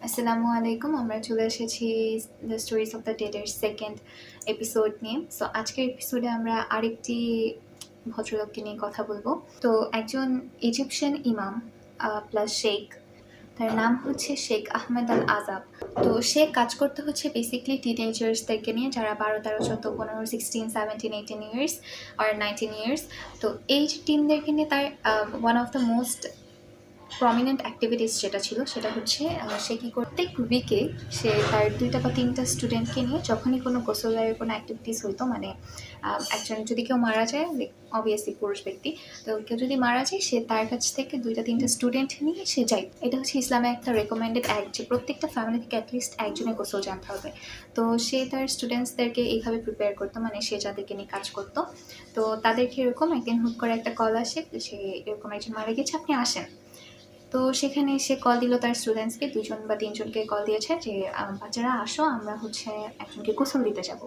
আসসালামু আলাইকুম। আমরা চলে এসেছি the stories of the dead এর সেকেন্ড এপিসোড নিয়ে। সো আজকের এপিসোডে আমরা আরেকটি ভদ্রলোককে নিয়ে কথা বলবো। তো একজন ইজিপশিয়ান ইমাম প্লাস শেখ, তার নাম হচ্ছে শেখ আহমেদ আল আজাব। তো সে কাজ করতে হচ্ছে বেসিকলি টিনেজার্সদেরকে নিয়ে, যারা 12, 13, 14, 15, 16, 17, 18 ইয়ার্স আর 19 ইয়ার্স। তো এই টিমদেরকে নিয়ে তার one of the most prominent activities যেটা ছিল সেটা হচ্ছে সে কী প্রত্যেক উইকে সে তার 2টা বা 3টা স্টুডেন্টকে নিয়ে যখনই কোনো গোসলের কোনো অ্যাক্টিভিটিস হইতো, মানে একজন যদি কেউ মারা যায়, অবভিয়াসলি পুরুষ ব্যক্তি, তো কেউ যদি মারা যায় সে তার কাছ থেকে 2টা 3টা স্টুডেন্ট নিয়ে সে যায়। এটা হচ্ছে ইসলামে একটা রেকমেন্ডেড অ্যাক্ট যে প্রত্যেকটা ফ্যামিলি থেকে অ্যাটলিস্ট একজনের গোসল জানতে হবে। তো সে তার স্টুডেন্টসদেরকে এইভাবে প্রিপেয়ার করতো, মানে সে যাদেরকে নিয়ে কাজ করতো। তো তাদেরকে এরকম একদিন হুট করে একটা কল আসে, সে এরকম একজন মারা গেছে, আপনি আসেন। তো সেখানে সে কল দিল তার স্টুডেন্টসকে, 2জন বা 3জনকে কল দিয়েছে যে বাচ্চারা আসো, আমরা হচ্ছে একজনকে গোসল দিতে যাব।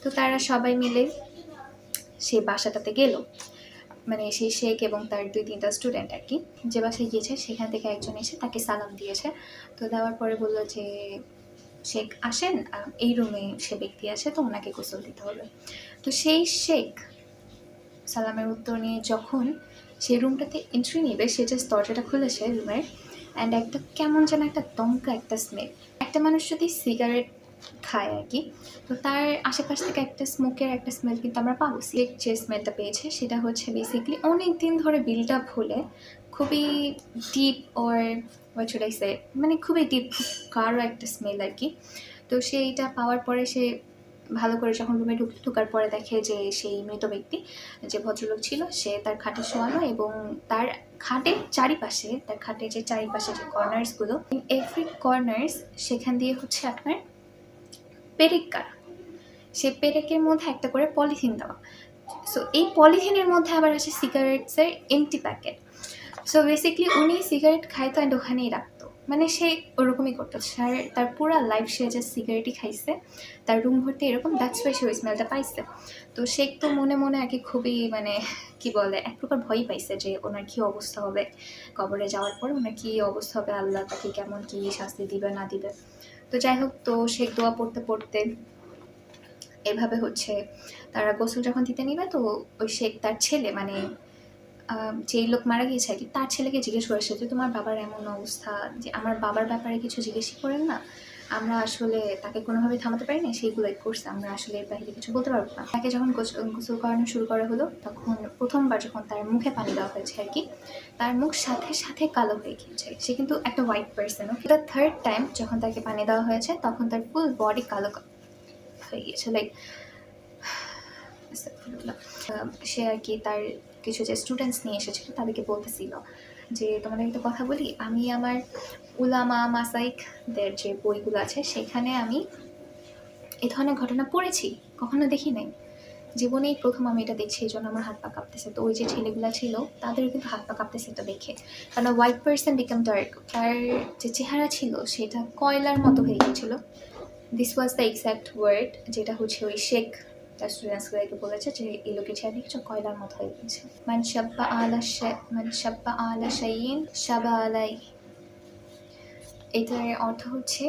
তো তারা সবাই মিলে সে বাসাটাতে গেল, মানে সেই শেখ এবং তার 2-3টা স্টুডেন্ট আর কি, যে বাসায় গিয়েছে সেখান থেকে একজন এসে তাকে সালাম দিয়েছে। তো দেওয়ার পরে বললো যে শেখ আসেন, এই রুমে সে ব্যক্তি আছে, তো ওনাকে গোসল দিতে হবে। তো সেই শেখ সালামের উত্তর নিয়ে যখন সেই রুমটাতে এন্ট্রি নেবে, সে জাস্ট দরজাটা খুলেছে রুমের, অ্যান্ড একটা কেমন যেন একটা দমকা একটা স্মেল। একটা মানুষ যদি সিগারেট খায় আর কি, তো তার আশেপাশ থেকে একটা স্মোকের একটা স্মেল কিন্তু আমরা পাবো। যে স্মেলটা পেয়েছে সেটা হচ্ছে বেসিকলি অনেক দিন ধরে বিল্ড আপ হলে খুবই deep or what should I say, মানে খুবই ডিপ, খুব গাঢ় একটা স্মেল আর কি। তো সেইটা পাওয়ার পরে সে ভালো করে যখন রুমে ঢোকার পরে দেখে যে সেই মৃত ব্যক্তি, যে ভদ্রলোক ছিল, সে তার খাটে শোয়ানো এবং তার খাটের চারিপাশে, তার খাটের যে চারিপাশে যে কর্নার্সগুলো, ইন এভরি কর্নার্স সেখান দিয়ে হচ্ছে আপনার পেরেক কাটা। সে পেরেকের মধ্যে একটা করে পলিথিন দেওয়া। সো এই পলিথিনের মধ্যে আবার আছে সিগারেটসের এমটি প্যাকেট। সো বেসিকলি উনি সিগারেট খাইতো অ্যান্ড ওখানেই রাখতো, মানে সে ওরকমই করতো। তার পুরো লাইফ সে যে সিগারেটই খাইছে, তার রুম ভর্তি এরকম, দ্যাটস ওয়াই সে ওই স্মেলটা পাইছে। তো সে তো মনে মনে আর কি খুবই, মানে কি বলে, এক প্রকার ভয়ই পাইছে যে ওনার কী অবস্থা হবে কবরে যাওয়ার পর, ওনার কী অবস্থা হবে, আল্লাহ তাকে কেমন কী শাস্তি দিবে না দিবে। তো যাই হোক, তো সে দোয়া পড়তে পড়তে এভাবে হচ্ছে তারা গোসল যখন দিতে নিবে, তো ওই শেখ তার ছেলে, মানে যেই লোক মারা গিয়েছে আর কি, তার ছেলেকে জিজ্ঞেস করেছে যে তোমার বাবার এমন অবস্থা, যে আমার বাবার ব্যাপারে কিছু জিজ্ঞেসই করেন না, আমরা আসলে তাকে কোনোভাবেই থামাতে পারি না, সেইগুলোই করছে, আমরা আসলে এর বাইরে কিছু বলতে পারবো না। তাকে যখন গোসল করানো শুরু করা হলো, তখন প্রথমবার যখন তার মুখে পানি দেওয়া হয়েছে আর কি, তার মুখ সাথে সাথে কালো হয়ে গিয়েছে। সে কিন্তু একটা white person. The third time যখন তাকে পানি দেওয়া হয়েছে, তখন তার ফুল বডি কালো হয়ে গিয়েছে, লাইক সে আর কি তার কিছু যে স্টুডেন্টস নিয়ে এসেছিল তাদেরকে বলতেছিল যে তোমাদের একটা কথা বলি, আমি আমার উলামা মাসাইকদের যে বইগুলো আছে সেখানে আমি এই ধরনের ঘটনা পড়েছি, কখনো দেখি নাই, জীবনেই প্রথম আমি এটা দেখছি, এই জন্য আমার হাত পা কাঁপতেছে। তো ওই যে ছেলেগুলো ছিল তাদের কিন্তু হাত পা কাঁপতেছে এটা দেখে, কারণ হোয়াইট পার্সন বিকাম ডার্ক, তার যে চেহারা ছিল সেটা কয়লার মতো হয়ে গিয়েছিল। This was the exact word, যেটা হচ্ছে ওই শেখ তার স্টুডেন্টসগুলোকে বলেছে যে এই লোকের চেহারা কিছু কয়লার মতো হয়ে গিয়েছে। মান শাব্বা আলা শাইইন শাবা আলাই, এটার অর্থ হচ্ছে,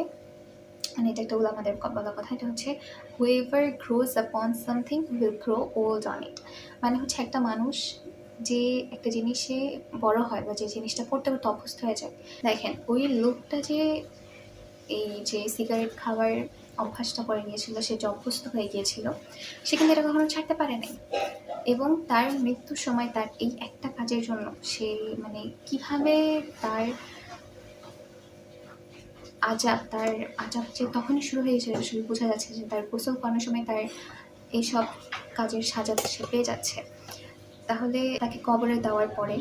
মানে এটা একটা আমাদের বলা কথা, এটা হচ্ছে হুয়েভার গ্রোজ আপন something will grow old on it. মানে হচ্ছে একটা মানুষ যে একটা জিনিসে বড় হয় বা যে জিনিসটা পড়তে পড়তে অভ্যস্ত হয়ে যায়। দেখেন ওই লোকটা যে এই যে সিগারেট খাওয়ার অভ্যাসটা করে নিয়েছিল, সে যে অভ্যস্ত হয়ে গিয়েছিল, সে কিন্তু এটা কখনো ছাড়তে পারে নাই। এবং তার মৃত্যুর সময় তার এই একটা কাজের জন্য সে, মানে কিভাবে তার আজাব যে তখনই শুরু হয়েছিল, আসলে বোঝা যাচ্ছে যে তার গোসল করানোর সময় তার এইসব কাজের সাজা সে পেয়ে যাচ্ছে। তাহলে তাকে কবরে দেওয়ার পরে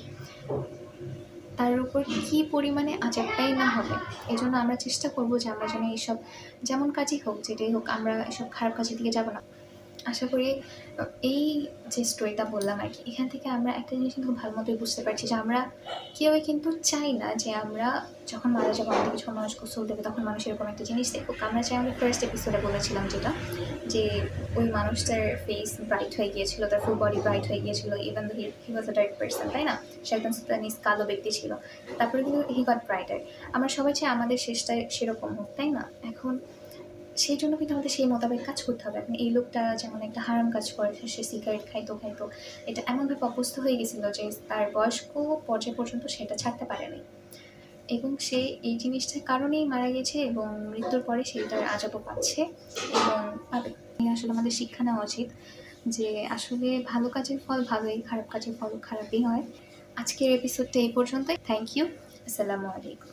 তার উপর কী পরিমাণে আজাবটাই না হবে। এই জন্য আমরা চেষ্টা করবো যে আমরা যেন এইসব যেমন কাজই হোক, যেটাই হোক, আমরা এসব খারাপ কাজের দিকে যাব না। আশা করি এই যে স্টোরিটা বললাম আর কি, এখান থেকে আমরা একটা জিনিস কিন্তু ভালো মতোই বুঝতে পারছি যে আমরা কেউই কিন্তু চাই না যে আমরা যখন মারা যাবো আমাদেরকে যখন মানুষ গোসল দেবে তখন মানুষ এরকম একটা জিনিস দেখুক। আমরা চাই, আমরা ফার্স্ট এপিসোডে বলেছিলাম যেটা, যে ওই মানুষটার ফেস ব্রাইট হয়ে গিয়েছিল, তার ফুল বডি ব্রাইট হয়ে গিয়েছিল, ইভেন হি ওয়াজ আ ডার্ক পার্সন, তাই না? সে একদম স্প্যানিশ কালো ব্যক্তি ছিল, তারপরে কিন্তু হি গট ব্রাইটার। আমরা সবাই চাই আমাদের শেষটা সেরকম হোক, তাই না? এখন সেই জন্য কিন্তু আমাদের সেই মোতাবেক কাজ করতে হবে। এখন এই লোকটা যেমন একটা হারাম কাজ করেছে, সে সিগারেট খাইতো, এটা এমনভাবে অভ্যস্ত হয়ে গেছিলো যে তার বয়স্ক পর্যায় পর্যন্ত সেটা ছাড়তে পারেনি, এবং সে এই জিনিসটার কারণেই মারা গেছে এবং মৃত্যুর পরে সে তার আযাবও পাচ্ছে এবং পাবে। আসলে আমাদের শিক্ষা নেওয়া উচিত যে আসলে ভালো কাজের ফল ভালোই, খারাপ কাজের ফল খারাপই হয়। আজকের এপিসোডটা এই পর্যন্তই। Thank you. আসসালামু আলাইকুম।